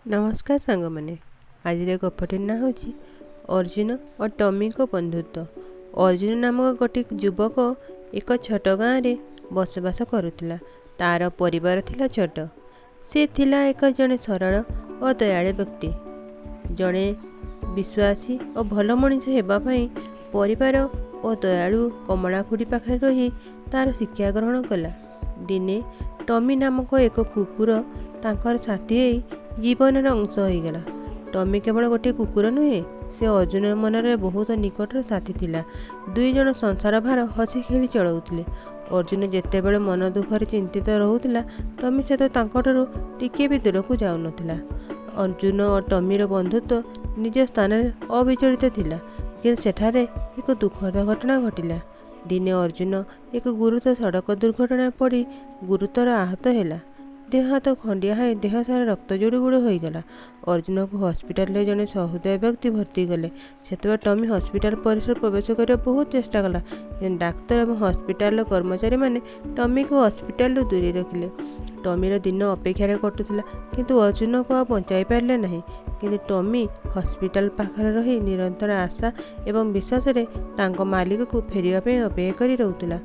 नमस्कार सांग मैंने आज गपटी ना हूँ अर्जुन और टमी को बंधुत्व। अर्जुन नामक गोटे युवक एक छोट गाँव में बसवास करुला। तार परिवार थिला छोट। से थिला एक जड़े सरल और दयालु व्यक्ति, जड़े विश्वासी और भल मनीष होगापाई परिवार और दयालु कमला खुड़ी पाखे रही तार शिक्षा ग्रहण कला। दिने टमी नामक एक कुकुर तांकर साथी जीवन अंश होगला। टमी केवल गोटे कुकुर नुहे, से अर्जुन मनरे बहुत निकटर साथी थिला। दुई जन संसार भार हसी खेली चलाउथिले। अर्जुन जेतेबेले मन दुखरे चिंतित रहुथिला, टमी सहित तांकठारु टिके भी दूर को जाउ नथिला। अर्जुन और टमीर बंधुत्व निज स्थान अविचलित थिला, किंतु सेठारे एक दुखद घटना घटिला। दिने अर्जुन एक गुरुतर सड़क दुर्घटना पड़ी गुरुतर आहत हैला। देह हाथ खंडिया है, देह सारा रक्त जोड़ी बुड़ होगला। अर्जुन को हस्पिटाल जड़े सहृदय व्यक्ति भर्ती गले। से टमी हस्पिटाल परिसर प्रवेश करने बहुत चेष्टा कला, डाक्तर और हस्पिटाल कर्मचारी माने टमी को हस्पिटाल दूरी रखिले। टमीर दिन अपेक्षार कटुला, किंतु अर्जुन को बचाई पारे ना। किंतु टमी हस्पिटाल पाखरे रही निरंतर आशा एवं विश्वास रे तांको मालिक को फेरिया अपेक्षा करी रहुतला।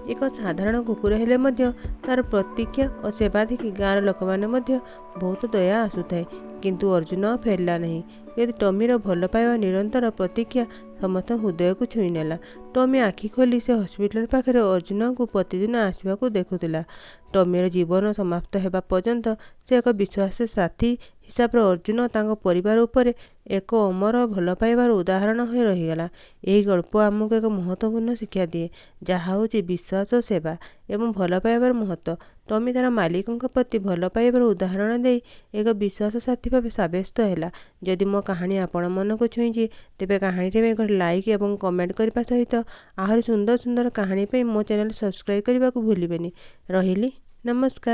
एक साधारण कुकुर हेले मध्य तार प्रतीक्षा और सेवा देखि गाँव लोक मैंने बहुत दया आसुए, किंतु अर्जुन फेरला नहीं। यदि टमीर भल पाइबा निरंतर प्रतीक्षा समस्त हृदय को छुई नेला। टमी आखि खोली से हस्पिटाल पाखे अर्जुन को प्रतिदिन आसवा को देखुला। टमीर जीवन समाप्त होगा पर्यंत से एक विश्वास साथी हिसाब से अर्जुन तांको परिवार उपरे एक अमर भल पाइबार उदाहरण हो रहीगला। यही गल्प आमको एक महत्वपूर्ण शिक्षा दिए, जहाँ हूँ विश्वास, सेवा एवं भल पाइबार महत्व। टमी तार मालिकों प्रति भल पाइबार उदाहरण दे एक विश्वास साथी भाव सब्यस्त है। जदि मो कहानी आपण मन को छुई, तेरे कहानी में एक लाइक एवं कमेंट करने सहित आहरी सुंदर सुंदर कहानी पे मो चैनल सब्सक्राइब करने को भूलिबेनी। रहिली, नमस्कार।